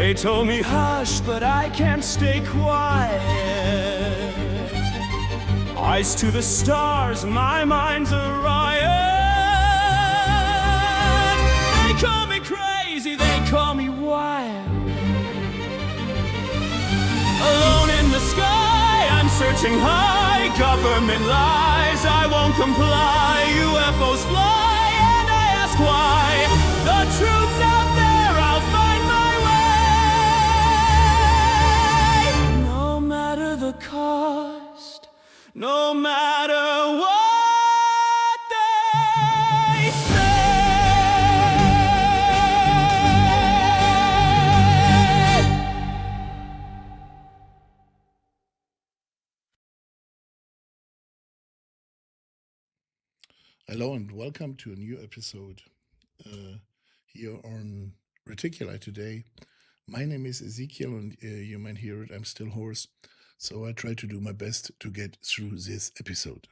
They told me hush, but I can't stay quiet. Eyes to the stars, my mind's a riot. They call me crazy, they call me wild. Alone in the sky, I'm searching high. Government lies, I won't comply. UFOs fly, and I ask why. The truth's out there, I'll find my way. No matter the cost, no matter what they say. Hello and welcome to a new episode here on Reticuli today. My name is Ezekiel and you might hear it, I'm still hoarse, so I try to do my best to get through this episode.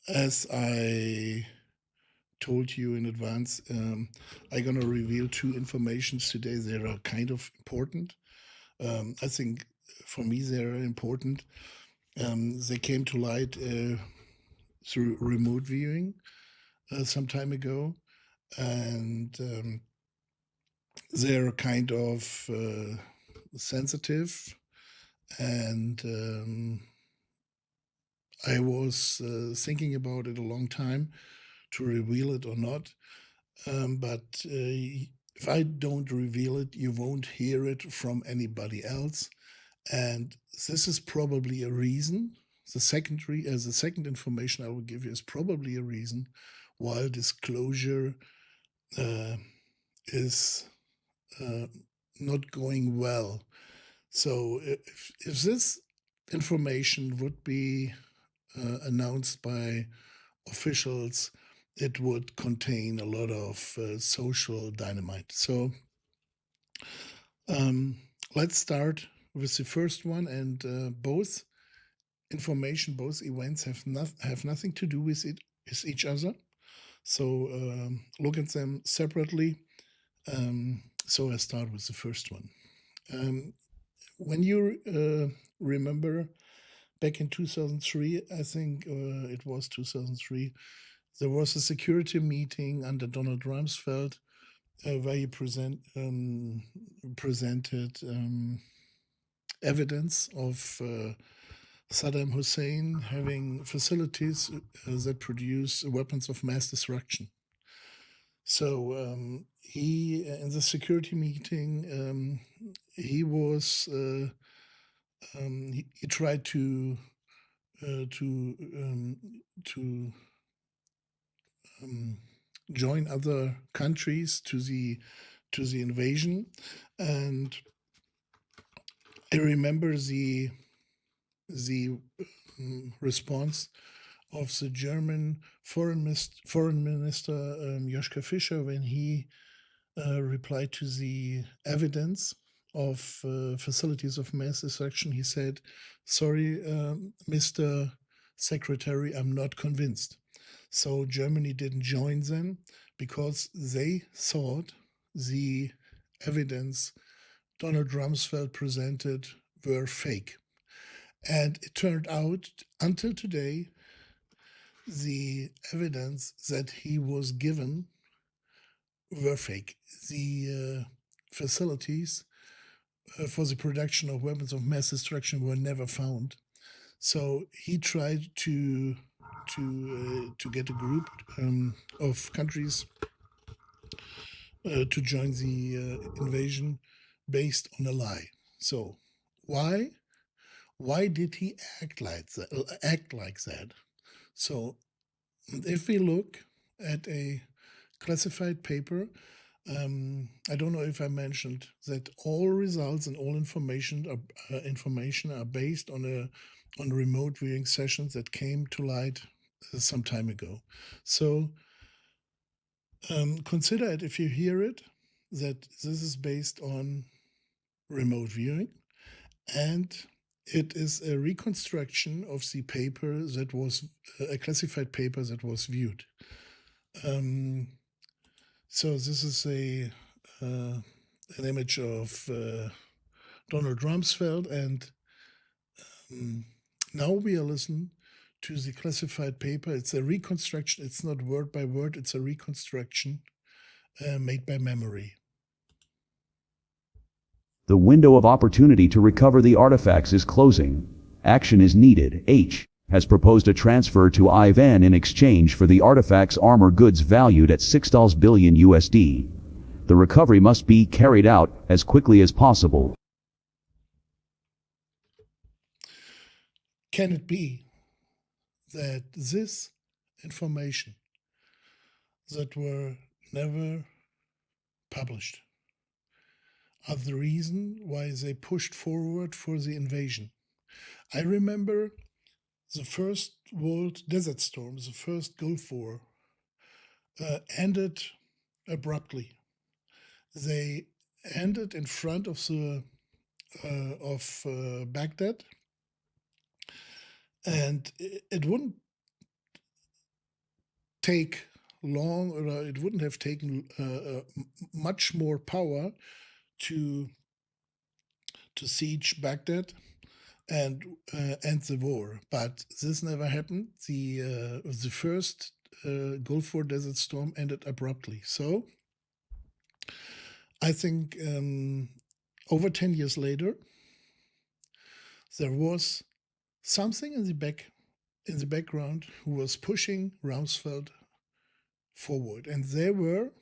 As I told you in advance, I'm gonna reveal two informations today. They are kind of important. I think for me they are important. They came to light through remote viewing some time ago, and they're kind of sensitive, and I was thinking about it a long time to reveal it or not, but if I don't reveal it, you won't hear it from anybody else, and this is probably a reason. The second information I will give you is probably a reason why disclosure is not going well. So if this information would be announced by officials, it would contain a lot of social dynamite. So let's start with the first one, and both events have nothing to do with each other. So look at them separately. So I start with the first one. When you remember back in 2003, I think it was 2003, there was a security meeting under Donald Rumsfeld where he presented evidence of Saddam Hussein having facilities that produce weapons of mass destruction. So he, in the security meeting, he was he tried to join other countries to the invasion, and I remember the response of the German foreign minister Joschka Fischer when he replied to the evidence of facilities of mass destruction. He said, "Sorry, Mr. Secretary, I'm not convinced." So Germany didn't join them because they thought the evidence Donald Rumsfeld presented were fake. And it turned out, until today, the evidence that he was given were fake. The facilities for the production of weapons of mass destruction were never found. So he tried to get a group of countries to join the invasion based on a lie. So why did he act like that? So if we look at a classified paper, I don't know if I mentioned that all results and all information are based on remote viewing sessions that came to light some time ago. So consider it, if you hear it, that this is based on remote viewing, and it is a reconstruction of the paper that was a classified paper that was viewed. So this is a an image of Donald Rumsfeld, and now we'll listen to the classified paper. It's a reconstruction. It's not word by word. It's a reconstruction made by memory. The window of opportunity to recover the artifacts is closing. Action is needed. H has proposed a transfer to Ivan in exchange for the artifacts armor goods valued at $6 billion USD. The recovery must be carried out as quickly as possible. Can it be that this information that were never published are the reason why they pushed forward for the invasion? I remember the first World Desert Storm, the first Gulf War, ended abruptly. They ended in front of the Baghdad, and it wouldn't take long, or it wouldn't have taken much more power to siege Baghdad and end the war. But this never happened. The first Gulf War Desert Storm ended abruptly. So I think over 10 years later, there was something in the background who was pushing Rumsfeld forward, and there were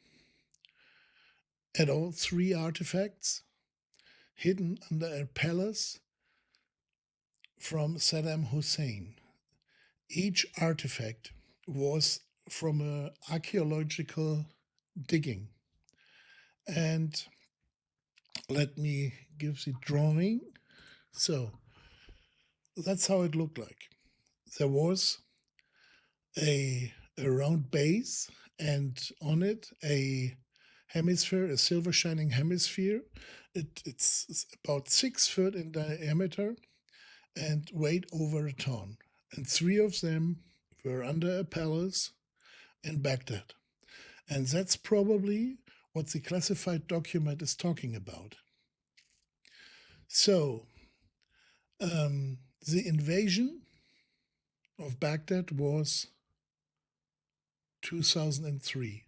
at all 3 artifacts hidden under a palace from Saddam Hussein. Each artifact was from an archaeological digging. And let me give the drawing. So that's how it looked like. There was a round base, and on it a hemisphere, a silver shining hemisphere. It's about 6 foot in diameter and weighed over a ton. And 3 of them were under a palace in Baghdad. And that's probably what the classified document is talking about. So, the invasion of Baghdad was 2003.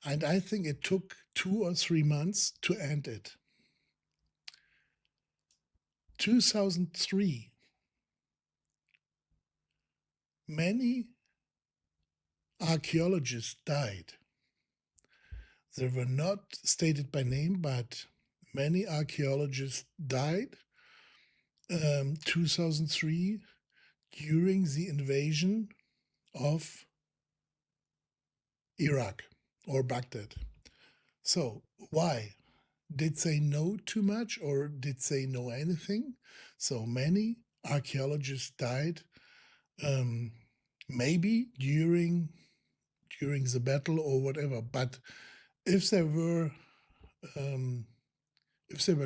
And I think it took 2 or 3 months to end it. 2003. Many archaeologists died. They were not stated by name, but many archaeologists died 2003 during the invasion of Iraq or Baghdad. So why? Did they know too much, or did they know anything? So many archaeologists died, maybe during the battle or whatever. But if they were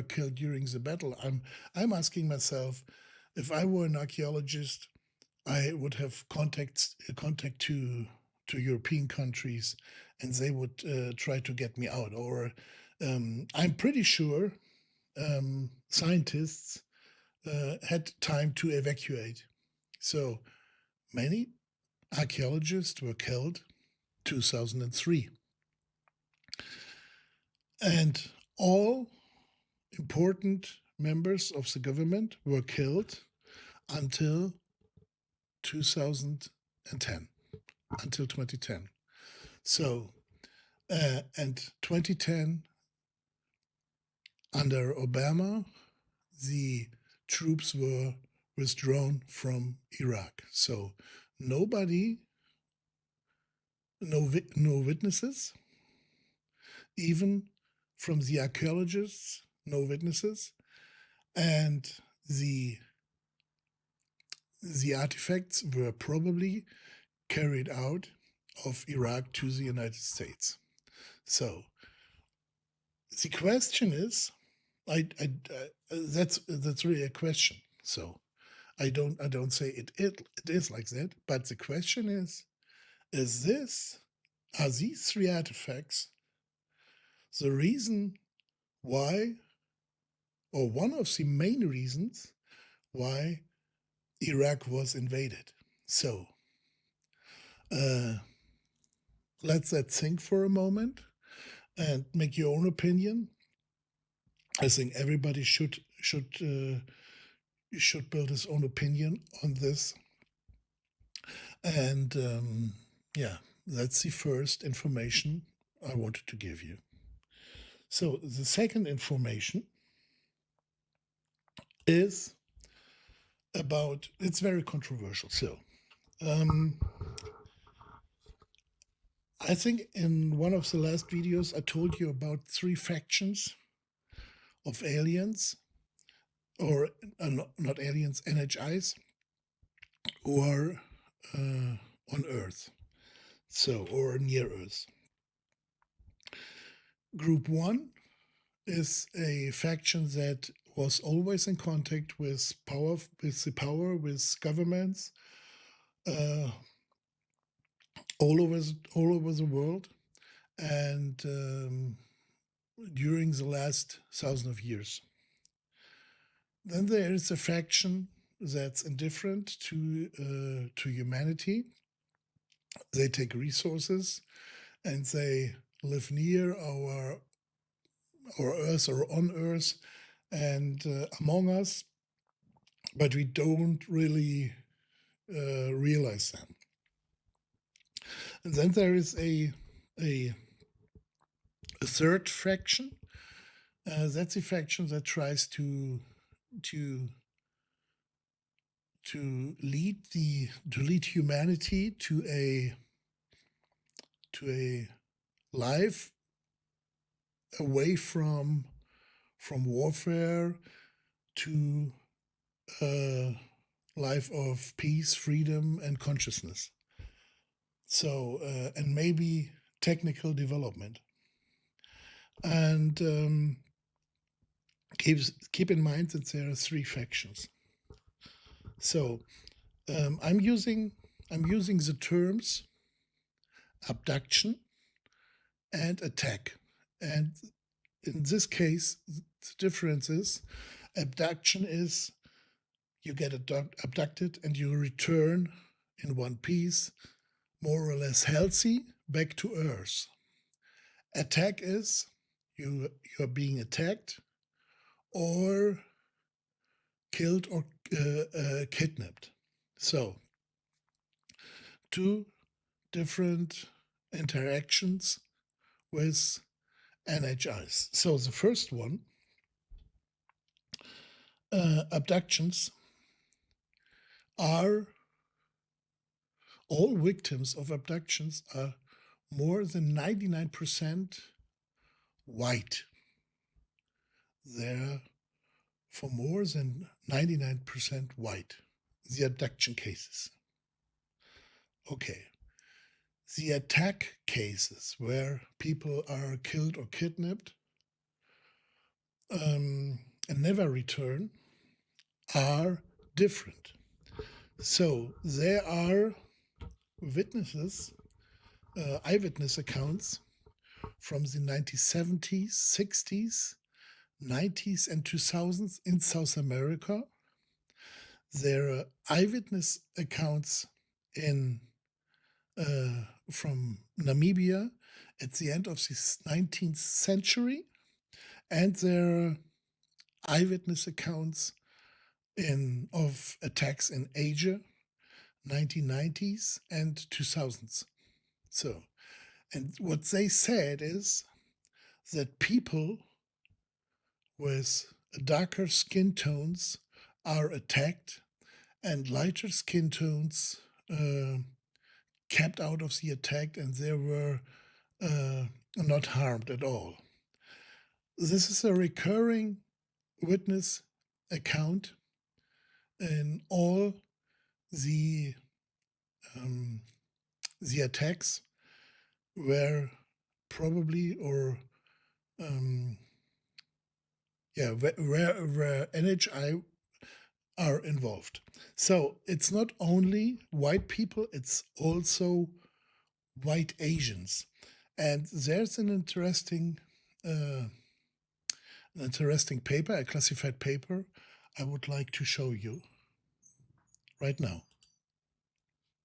killed during the battle, I'm asking myself, if I were an archaeologist, I would have contact to European countries, and they would try to get me out. Or I'm pretty sure scientists had time to evacuate. So many archaeologists were killed 2003. And all important members of the government were killed until 2010, until 2010. So, and 2010, under Obama, the troops were withdrawn from Iraq. So nobody, no witnesses, even from the archaeologists, no witnesses, and the artifacts were probably carried out of Iraq to the United States. So the question is, that's really a question. So I don't say it is like that, but the question is are these 3 artifacts the reason why, or one of the main reasons why Iraq was invaded. So let that sink for a moment and make your own opinion. I think everybody should build his own opinion on this. And yeah, that's the first information I wanted to give you. So the second information is about, it's very controversial. So I think in one of the last videos, I told you about 3 factions of aliens, or not aliens, NHIs, who are on Earth, so, or near Earth. Group 1 is a faction that was always in contact with with governments all over the world, and during the last 1,000 of years. Then there is a faction that's indifferent to humanity. They take resources and they live near our Earth or on Earth and among us, but we don't really realize them. And then there is a third faction. That's a faction that tries to lead humanity to a life away from warfare, to a life of peace, freedom, and consciousness. So and maybe technical development. And keep in mind that there are 3 factions. So I'm using the terms abduction and attack. And in this case, the difference is abduction is you get abducted and you return in one piece, more or less healthy, back to Earth. Attack is you are being attacked or killed or kidnapped. So 2 different interactions with NHIs. So the first one, abductions, are all victims of abductions are more than 99% white. They're for more than 99% white, the abduction cases. Okay. The attack cases, where people are killed or kidnapped and never return, are different. So there are witnesses, eyewitness accounts from the 1970s, 60s, 90s, and 2000s in South America. There are eyewitness accounts from Namibia at the end of the 19th century, and there are eyewitness accounts of attacks in Asia, 1990s and 2000s. So, and what they said is that people with darker skin tones are attacked and lighter skin tones kept out of the attack, and they were not harmed at all. This is a recurring witness account in all the attacks where probably where NHI are involved. So it's not only white people, it's also white Asians. And there's an interesting an interesting paper, a classified paper, I would like to show you right now.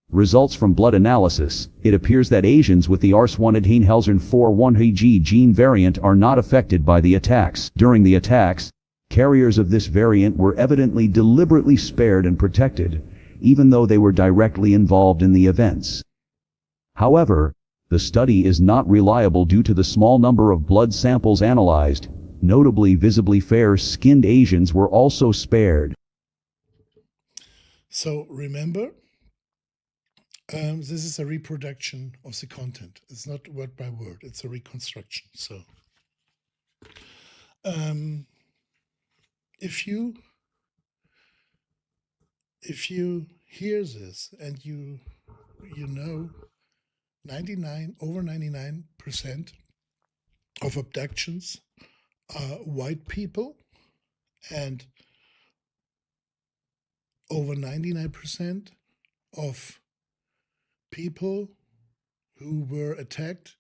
Results from blood analysis. It appears that Asians with the Ars1-Adhenhelzern 4-1G gene variant are not affected by the attacks. During the attacks, carriers of this variant were evidently deliberately spared and protected, even though they were directly involved in the events. However, the study is not reliable due to the small number of blood samples analyzed. Notably, visibly fair-skinned Asians were also spared. So remember, this is a reproduction of the content. It's not word by word, it's a reconstruction. So if you hear this and you know 99% of abductions are white people, and over 99% of people who were attacked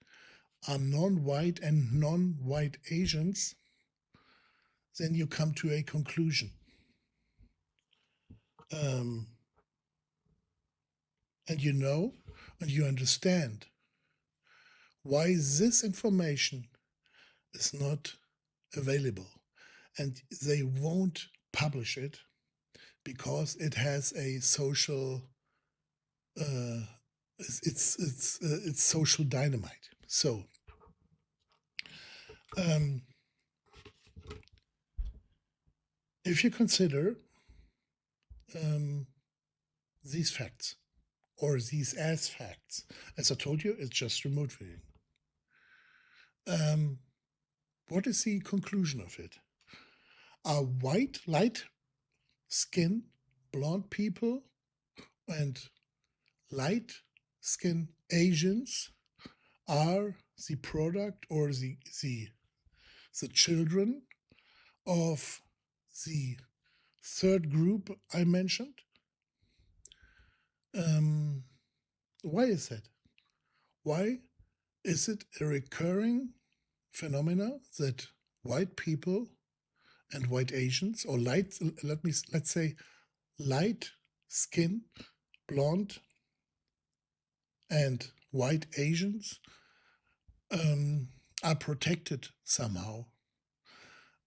are non-white and non-white Asians, then you come to a conclusion. And you know, and you understand why this information is not available, and they won't publish it because it has a social it's social dynamite. So if you consider these facts, or these as facts, as I told you, it's just remote viewing. What is the conclusion of it? Are white, light skin, blonde people and light skin Asians are the product or the children of the third group I mentioned? Why is that? Why is it a recurring phenomena that white people and white Asians, or let's say light skin, blonde and white Asians are protected somehow?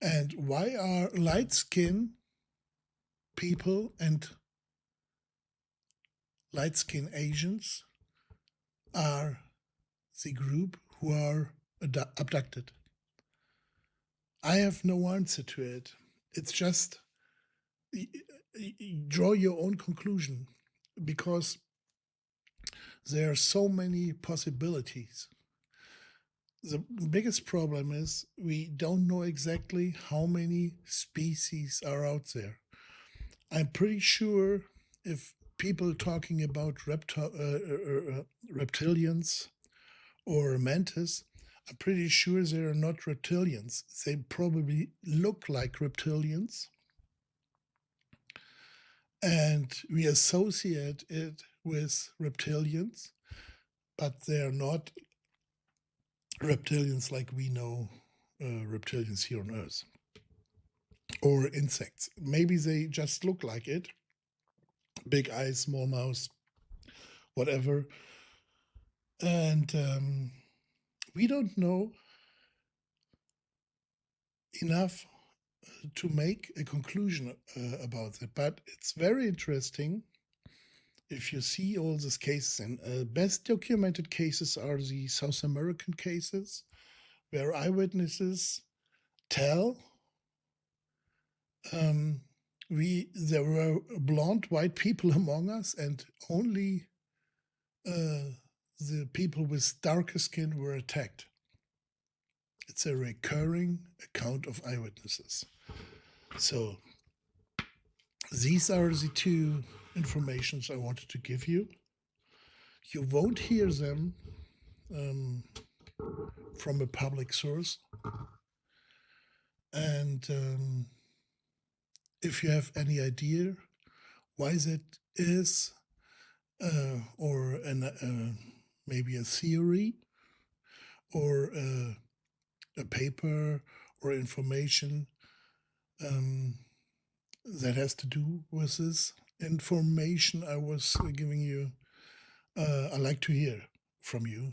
And why are light skin people and light skin Asians are the group who are abducted? I have no answer to it. It's just draw your own conclusion, because there are so many possibilities. The biggest problem is we don't know exactly how many species are out there. I'm pretty sure if people talking about reptilians or mantis, I'm pretty sure they are not reptilians. They probably look like reptilians, and we associate it with reptilians, but they're not reptilians like we know reptilians here on Earth, or insects. Maybe they just look like it. Big eyes, small mouth, whatever. And we don't know enough to make a conclusion about it. But it's very interesting if you see all these cases. And best documented cases are the South American cases, where eyewitnesses tell there were blonde white people among us, and only the people with darker skin were attacked. It's a recurring account of eyewitnesses. So these are the two informations I wanted to give you. You won't hear them from a public source. And if you have any idea why that is, or maybe a theory, or a paper, or information that has to do with this information I was giving you, I like to hear from you.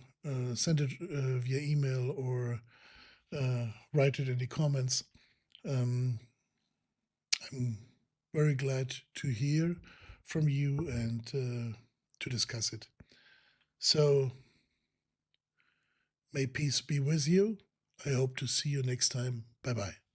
Send it via email or write it in the comments. I'm very glad to hear from you and to discuss it. So, may peace be with you. I hope to see you next time. Bye-bye.